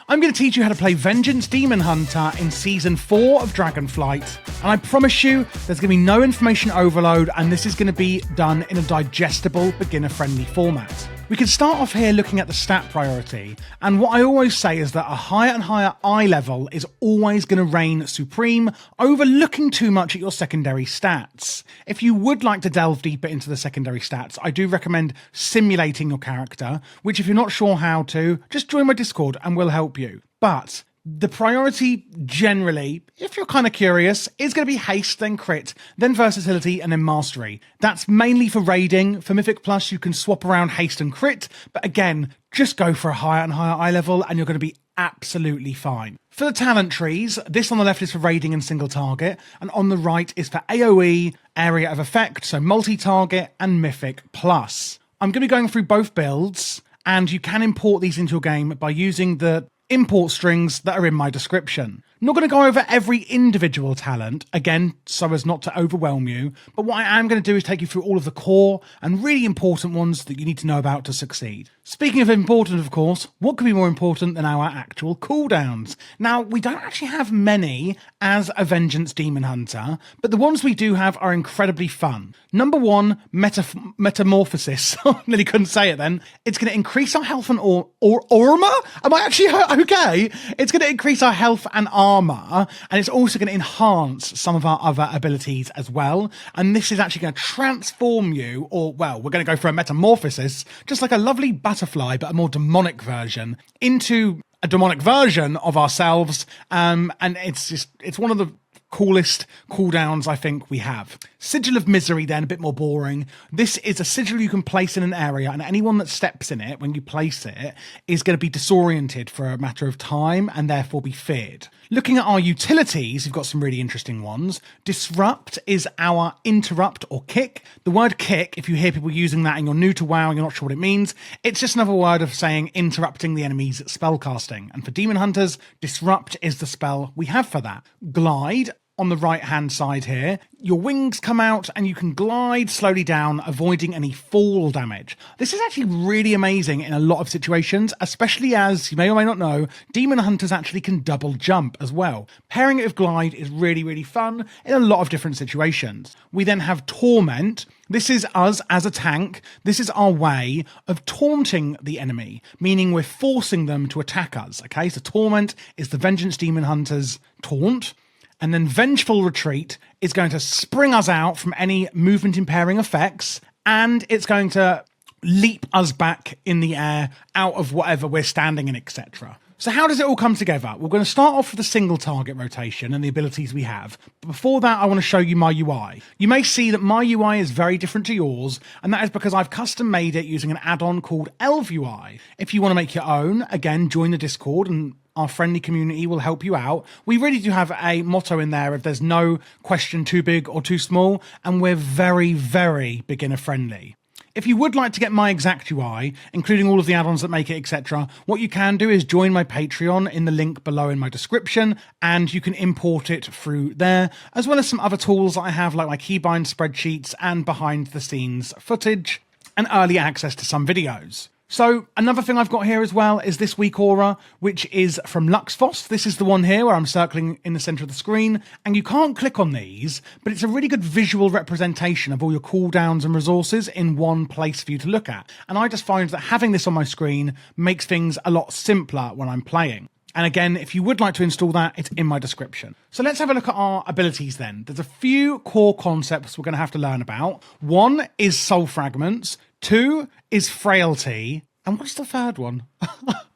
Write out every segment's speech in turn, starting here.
I'm going to teach you how to play Vengeance Demon Hunter in Season 4 of Dragonflight. And I promise you, there's going to be no information overload, and this is going to be done in a digestible, beginner-friendly format. We can start off here looking at the stat priority, and what I always say is that a higher and higher eye level is always going to reign supreme over looking too much at your secondary stats. If you would like to delve deeper into the secondary stats, I do recommend simulating your character, which if you're not sure how to, just join my Discord and we'll help you. But the priority generally, if you're kind of curious, is going to be haste, then crit, then versatility, and then mastery. That's mainly for raiding. For Mythic Plus, you can swap around haste and crit, but again, just go for a higher and higher eye level and you're going to be absolutely fine. For the talent trees, this on the left is for raiding and single target, and on the right is for AoE, area of effect, so multi-target and Mythic Plus. I'm going to be going through both builds, and you can import these into your game by using the import strings that are in my description. I'm not going to go over every individual talent, again, so as not to overwhelm you, but what I am going to do is take you through all of the core and really important ones that you need to know about to succeed. Speaking of important, of course, what could be more important than our actual cooldowns? Now, we don't actually have many as a Vengeance Demon Hunter, but the ones we do have are incredibly fun. Number one, Metamorphosis. I nearly couldn't say it then. It's going to increase our health and armor? Am I actually okay? It's going to increase our health and armor, and it's also going to enhance some of our other abilities as well. And this is actually going to transform you, or, well, we're going to go for a metamorphosis, just like a lovely butterfly, but a more demonic version, into a demonic version of ourselves. And it's one of the coolest cooldowns I think we have. Sigil of Misery then, a bit more boring. This is a sigil you can place in an area, and anyone that steps in it when you place it is going to be disoriented for a matter of time and therefore be feared. Looking at our utilities, we've got some really interesting ones. Disrupt is our interrupt or kick. The word kick, if you hear people using that and you're new to WoW and you're not sure what it means, it's just another word of saying interrupting the enemy's spellcasting. And for Demon Hunters, disrupt is the spell we have for that. Glide, on the right hand side here, your wings come out and you can glide slowly down, avoiding any fall damage. This is actually really amazing in a lot of situations, especially as, you may or may not know, Demon Hunters actually can double jump as well. Pairing it with glide is really, really fun in a lot of different situations. We then have Torment. This is us as a tank. This is our way of taunting the enemy, meaning we're forcing them to attack us. Okay, so Torment is the Vengeance Demon Hunter's taunt. And then Vengeful Retreat is going to spring us out from any movement impairing effects, and it's going to leap us back in the air out of whatever we're standing in, etc. So how does it all come together? We're going to start off with the single target rotation and the abilities we have. But before that, I want to show you my UI. You may see that my UI is very different to yours, and that is because I've custom made it using an add-on called Elf UI. If you want to make your own, again, join the Discord and our friendly community will help you out. We really do have a motto in there if there's no question too big or too small, and we're very, very beginner friendly. If you would like to get my exact UI, including all of the add-ons that make it, etc., what you can do is join my Patreon in the link below in my description, and you can import it through there, as well as some other tools that I have, like my keybind spreadsheets and behind-the-scenes footage, and early access to some videos. So another thing I've got here as well is this weak aura, which is from Luxfos. This is the one here where I'm circling in the center of the screen, and you can't click on these, but it's a really good visual representation of all your cooldowns and resources in one place for you to look at. And I just find that having this on my screen makes things a lot simpler when I'm playing. And again, if you would like to install that, it's in my description. So let's have a look at our abilities then. There's a few core concepts we're going to have to learn about. One is soul fragments. Two is frailty. And what's the third one?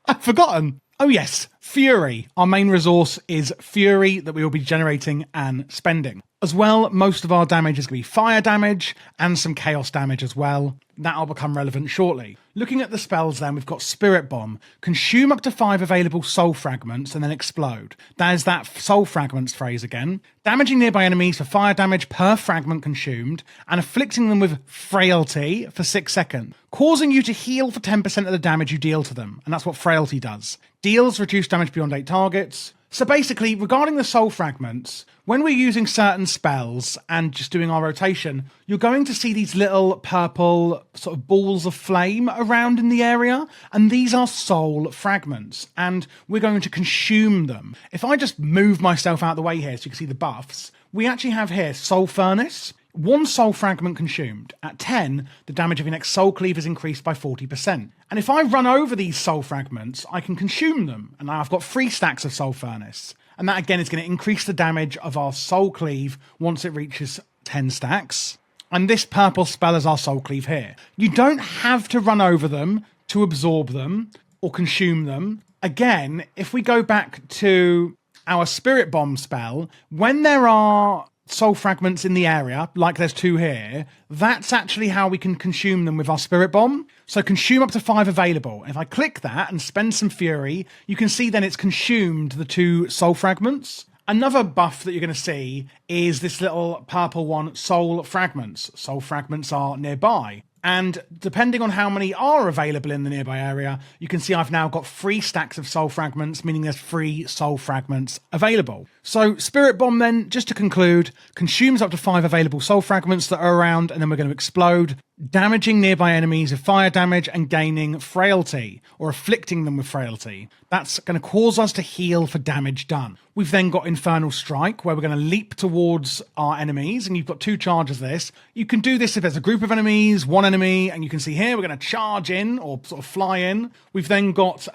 I've forgotten. Oh yes, fury. Our main resource is fury that we will be generating and spending. As well, most of our damage is going to be fire damage and some chaos damage as well. That'll become relevant shortly. Looking at the spells then, we've got Spirit Bomb. Consume up to 5 available soul fragments and then explode. That is that soul fragments phrase again. Damaging nearby enemies for fire damage per fragment consumed, and afflicting them with frailty for 6 seconds. Causing you to heal for 10% of the damage you deal to them, and that's what frailty does. Deals reduced damage beyond 8 targets. So basically, regarding the soul fragments, when we're using certain spells and just doing our rotation, you're going to see these little purple sort of balls of flame around in the area, and these are soul fragments, and we're going to consume them. If I just move myself out of the way here so you can see the buffs, we actually have here Soul Furnace. 1 soul fragment consumed. At 10, the damage of your next soul cleave is increased by 40%. And if I run over these soul fragments, I can consume them. And now I've got 3 stacks of Soul Furnace. And that again is going to increase the damage of our soul cleave once it reaches 10 stacks. And this purple spell is our soul cleave here. You don't have to run over them to absorb them or consume them. Again, if we go back to our Spirit Bomb spell, when there are soul fragments in the area, like there's 2 here, that's actually how we can consume them with our Spirit Bomb. So consume up to 5 available. If I click that and spend some fury, you can see then it's consumed the 2 soul fragments. Another buff that you're going to see is this little purple one, soul fragments. Soul fragments are nearby. And depending on how many are available in the nearby area, you can see I've now got 3 stacks of soul fragments, meaning there's 3 soul fragments available. So Spirit Bomb then, just to conclude, consumes up to 5 available soul fragments that are around, and then we're going to explode, damaging nearby enemies with fire damage and gaining frailty, or afflicting them with frailty. That's going to cause us to heal for damage done. We've then got Infernal Strike, where we're going to leap towards our enemies, and you've got 2 charges of this. You can do this if there's a group of enemies, 1 enemy, and you can see here we're going to charge in, or sort of fly in. We've then got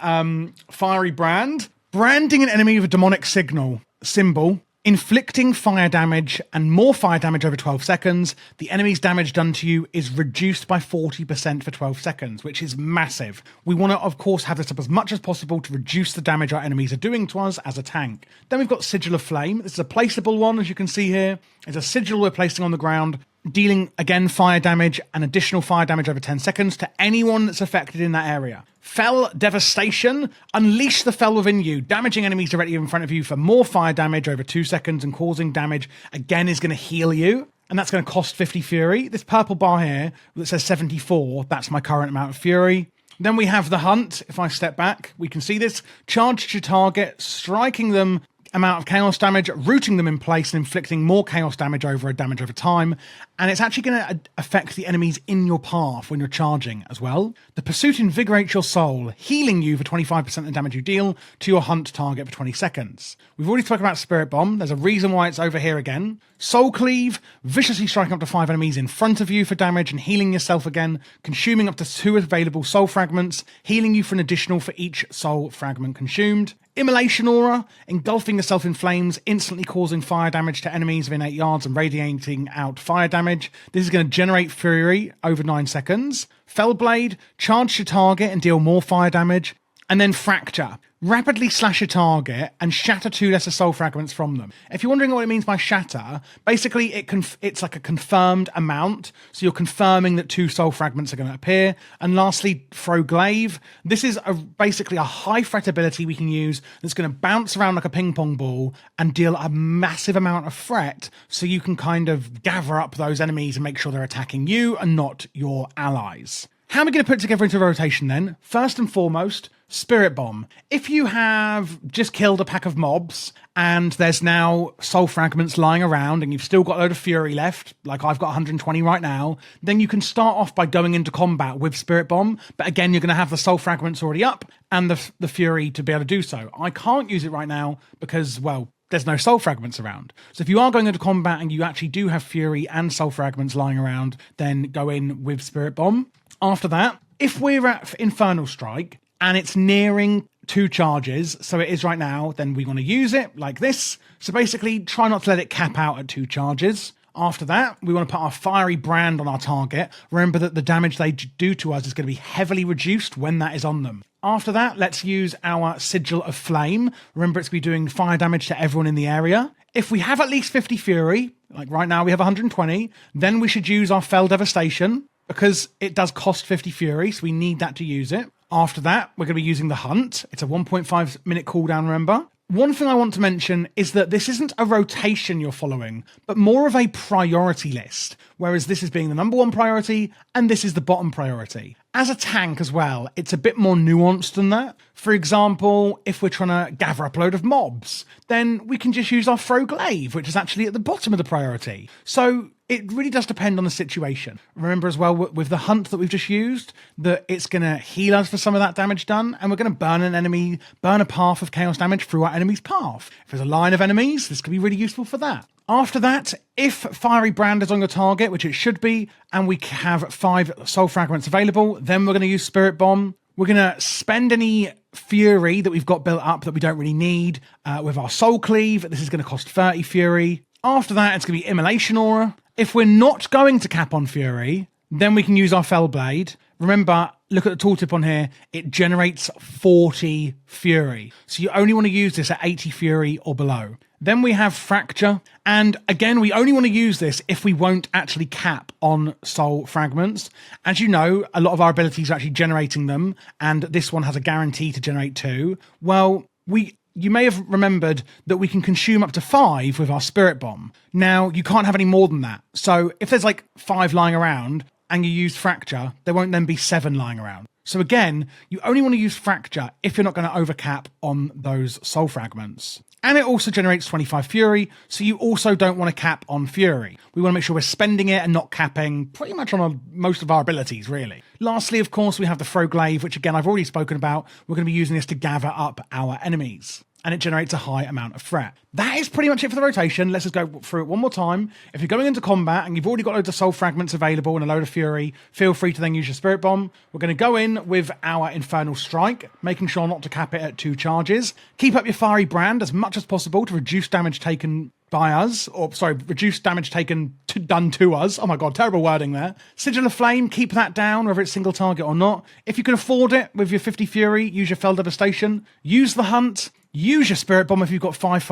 Fiery Brand, branding an enemy with a demonic symbol, inflicting fire damage and more fire damage over 12 seconds. The enemy's damage done to you is reduced by 40% for 12 seconds, which is massive. We want to, of course, have this up as much as possible to reduce the damage our enemies are doing to us as a tank. Then we've got Sigil of Flame. This is a placeable one, as you can see here. It's a sigil we're placing on the ground, dealing, again, fire damage and additional fire damage over 10 seconds to anyone that's affected in that area. Fell Devastation. Unleash the Fell within you, damaging enemies directly in front of you for more fire damage over 2 seconds and causing damage, again, is going to heal you. And that's going to cost 50 Fury. This purple bar here that says 74, that's my current amount of Fury. Then we have the Hunt. If I step back, we can see this. Charge to target, striking them amount of chaos damage, rooting them in place and inflicting more chaos damage over time, and it's actually going to affect the enemies in your path when you're charging as well. The Pursuit invigorates your soul, healing you for 25% of the damage you deal to your hunt target for 20 seconds. We've already spoken about Spirit Bomb. There's a reason why it's over here again. Soul Cleave, viciously striking up to 5 enemies in front of you for damage and healing yourself again, consuming up to 2 available soul fragments, healing you for an additional for each soul fragment consumed. Immolation Aura, engulfing yourself in flames, instantly causing fire damage to enemies within 8 yards and radiating out fire damage. This is going to generate fury over 9 seconds. Fellblade, charge to target and deal more fire damage. And then Fracture, rapidly slash a target and shatter 2 lesser soul fragments from them. If you're wondering what it means by shatter, basically it's like a confirmed amount. So you're confirming that 2 soul fragments are going to appear. And lastly, Throw Glaive. This is basically a high threat ability we can use that's going to bounce around like a ping pong ball and deal a massive amount of threat, so you can kind of gather up those enemies and make sure they're attacking you and not your allies. How are we going to put it together into a rotation then? First and foremost, Spirit Bomb. If you have just killed a pack of mobs and there's now soul fragments lying around and you've still got a load of fury left, like I've got 120 right now, then you can start off by going into combat with Spirit Bomb. But again, you're going to have the soul fragments already up and the fury to be able to do so. I can't use it right now because, well, there's no soul fragments around. So if you are going into combat and you actually do have fury and soul fragments lying around, then go in with Spirit Bomb. After that, if we're at Infernal Strike and it's nearing 2 charges, so it is right now, then we want to use it like this. So basically, try not to let it cap out at 2 charges. After that, we want to put our Fiery Brand on our target. Remember that the damage they do to us is going to be heavily reduced when that is on them. After that, let's use our Sigil of Flame. Remember, it's going to be doing fire damage to everyone in the area. If we have at least 50 Fury, like right now we have 120, then we should use our Fell Devastation, because it does cost 50 Fury, so we need that to use it. After that, we're going to be using the Hunt. It's a 1.5 minute cooldown, remember. One thing I want to mention is that this isn't a rotation you're following, but more of a priority list, whereas this is being the number one priority and this is the bottom priority. As a tank as well, it's a bit more nuanced than that. For example, if we're trying to gather up a load of mobs, then we can just use our Throw Glaive, which is actually at the bottom of the priority. So it really does depend on the situation. Remember as well with the hunt that we've just used, that it's going to heal us for some of that damage done, and we're going to burn a path of chaos damage through our enemy's path. If there's a line of enemies, this could be really useful for that. After that, if Fiery Brand is on your target, which it should be, and we have 5 soul fragments available, then we're going to use Spirit Bomb. We're going to spend any Fury that we've got built up that we don't really need with our Soul Cleave. This is going to cost 30 Fury. After that, it's going to be Immolation Aura. If we're not going to cap on Fury, then we can use our Fell Blade. Remember, look at the tooltip on here. It generates 40 Fury. So you only want to use this at 80 Fury or below. Then we have Fracture. And again, we only want to use this if we won't actually cap on soul fragments. As you know, a lot of our abilities are actually generating them. And this one has a guarantee to generate 2. Well, you may have remembered that we can consume up to 5 with our Spirit Bomb. Now, you can't have any more than that. So if there's like 5 lying around and you use Fracture, there won't then be 7 lying around. So again, you only want to use Fracture if you're not going to overcap on those soul fragments. And it also generates 25 Fury, so you also don't want to cap on Fury. We want to make sure we're spending it and not capping pretty much on most of our abilities, really. Lastly, of course, we have the Throw Glaive, which again, I've already spoken about. We're going to be using this to gather up our enemies, and it generates a high amount of threat. That is pretty much it for the rotation. Let's just go through it one more time. If you're going into combat and you've already got loads of soul fragments available and a load of Fury, feel free to then use your Spirit Bomb. We're going to go in with our Infernal Strike, making sure not to cap it at 2 charges. Keep up your Fiery Brand as much as possible to reduce damage taken by us, reduce damage done to us. Oh my god, terrible wording there. Sigil of Flame, keep that down, whether it's single target or not. If you can afford it with your 50 Fury, use your Fell Devastation. Use the Hunt. Use your Spirit Bomb if you've got 5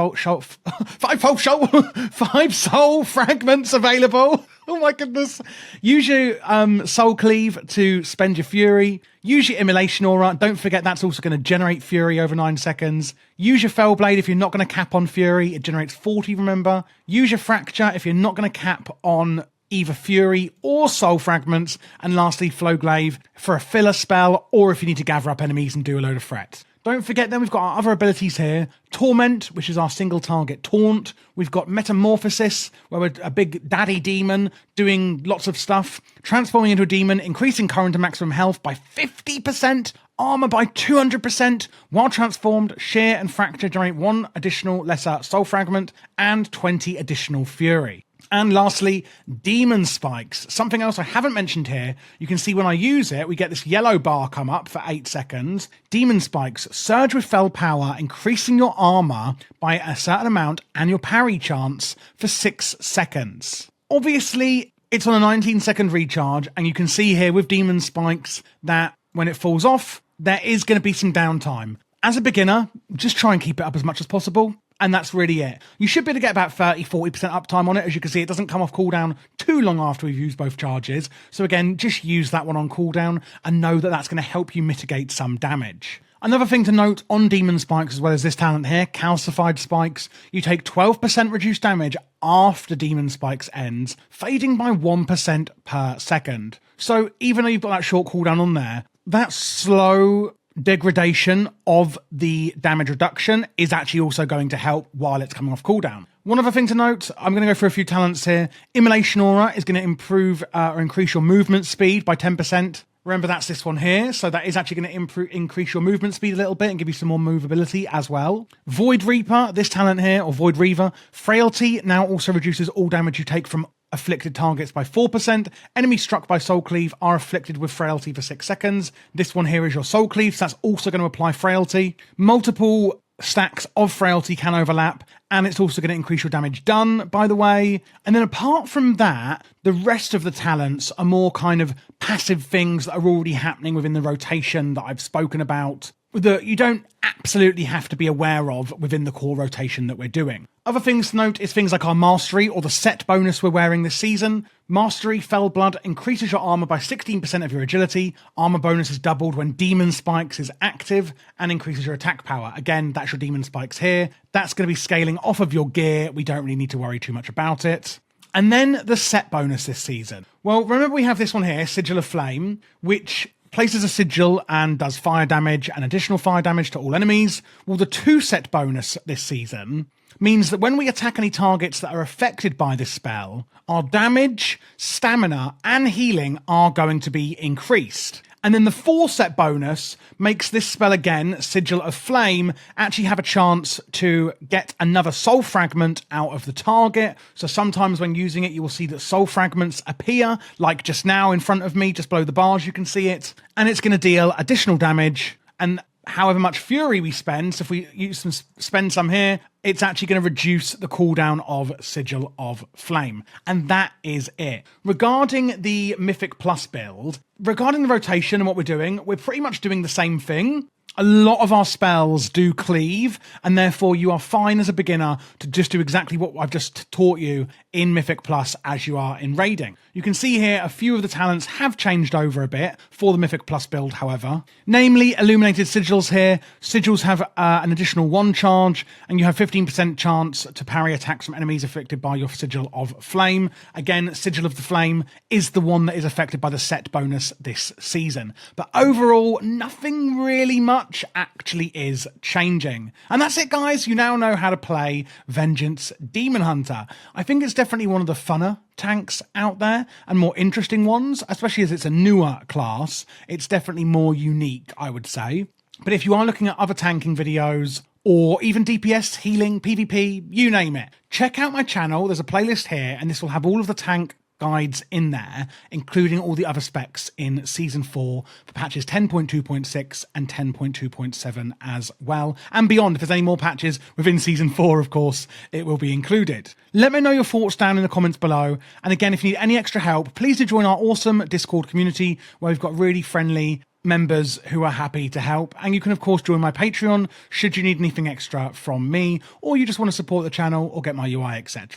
soul fragments available. Oh my goodness. Use your Soul Cleave to spend your Fury. Use your Immolation Aura. Don't forget that's also going to generate Fury over 9 seconds. Use your Fell Blade if you're not going to cap on Fury. It generates 40, remember. Use your Fracture if you're not going to cap on either Fury or Soul Fragments. And lastly, Flow Glaive for a filler spell or if you need to gather up enemies and do a load of threats. Don't forget then we've got our other abilities here. Torment, which is our single target taunt. We've got Metamorphosis, where we're a big daddy demon doing lots of stuff. Transforming into a demon, increasing current and maximum health by 50%, armor by 200%. While transformed, Shear and Fracture generate 1 additional lesser soul fragment and 20 additional Fury. And lastly, Demon Spikes. Something else I haven't mentioned here. You can see when I use it, we get this yellow bar come up for 8 seconds. Demon Spikes surge with Fell Power, increasing your armor by a certain amount and your parry chance for 6 seconds. Obviously, it's on a 19-second recharge, and you can see here with Demon Spikes that when it falls off, there is going to be some downtime. As a beginner, just try and keep it up as much as possible. And that's really it. You should be able to get about 30-40% uptime on it. As you can see, it doesn't come off cooldown too long after we've used both charges. So again, just use that one on cooldown and know that that's going to help you mitigate some damage. Another thing to note on Demon Spikes, as well as this talent here, Calcified Spikes, you take 12% reduced damage after Demon Spikes ends, fading by 1% per second. So even though you've got that short cooldown on there, that slow degradation of the damage reduction is actually also going to help while it's coming off cooldown. One other thing to note, I'm going to go through a few talents here. Immolation Aura is going to improve or increase your movement speed by 10%. Remember, that's this one here, so that is actually going to increase your movement speed a little bit and give you some more movability as well. Void Reaper, this talent here, or Void Reaver, Frailty now also reduces all damage you take from afflicted targets by 4%. Enemies struck by Soul Cleave are afflicted with Frailty for 6 seconds. This one here is your Soul Cleave, so that's also going to apply Frailty. Multiple stacks of Frailty can overlap, and it's also going to increase your damage done, by the way. And then apart from that, the rest of the talents are more kind of passive things that are already happening within the rotation that I've spoken about. that you don't absolutely have to be aware of within the core rotation that we're doing. Other things to note is things like our Mastery or the set bonus we're wearing this season. Mastery Fell Blood increases your armor by 16% of your agility. Armor bonus is doubled when Demon Spikes is active and increases your attack power. Again, that's your Demon Spikes here. That's going to be scaling off of your gear. We don't really need to worry too much about it. And then the set bonus this season. Well, remember we have this one here, Sigil of Flame, which places a sigil and does fire damage and additional fire damage to all enemies. Well, the 2 set bonus this season means that when we attack any targets that are affected by this spell, our damage, stamina, and healing are going to be increased. And then the 4 set bonus makes this spell again, Sigil of Flame, actually have a chance to get another soul fragment out of the target. So sometimes when using it, you will see that soul fragments appear, like just now in front of me, just below the bars, you can see it. And it's going to deal additional damage. And however much fury we spend, so if we spend some here, it's actually going to reduce the cooldown of Sigil of Flame. And that is it. Regarding the Mythic Plus build, regarding the rotation and what we're doing, we're pretty much doing the same thing. A lot of our spells do cleave, and therefore you are fine as a beginner to just do exactly what I've just taught you in Mythic Plus as you are in raiding. You can see here a few of the talents have changed over a bit for the Mythic Plus build, however. Namely, Illuminated Sigils here. Sigils have an additional 1 charge, and you have 15% chance to parry attacks from enemies affected by your Sigil of Flame. Again, Sigil of the Flame is the one that is affected by the set bonus this season. But overall, nothing really much actually is changing. And that's it, guys. You now know how to play Vengeance Demon Hunter. I think it's definitely one of the funner tanks out there and more interesting ones, especially as it's a newer class. It's definitely more unique, I would say. But if you are looking at other tanking videos, or even DPS, healing, PvP, you name it, check out my channel. There's a playlist here, and this will have all of the tank guides in there, including all the other specs in Season 4 for patches 10.2.6 and 10.2.7 as well. And beyond, if there's any more patches within Season 4, of course, it will be included. Let me know your thoughts down in the comments below. And again, if you need any extra help, please do join our awesome Discord community where we've got really friendly members who are happy to help. And you can, of course, join my Patreon should you need anything extra from me, or you just want to support the channel or get my UI, etc.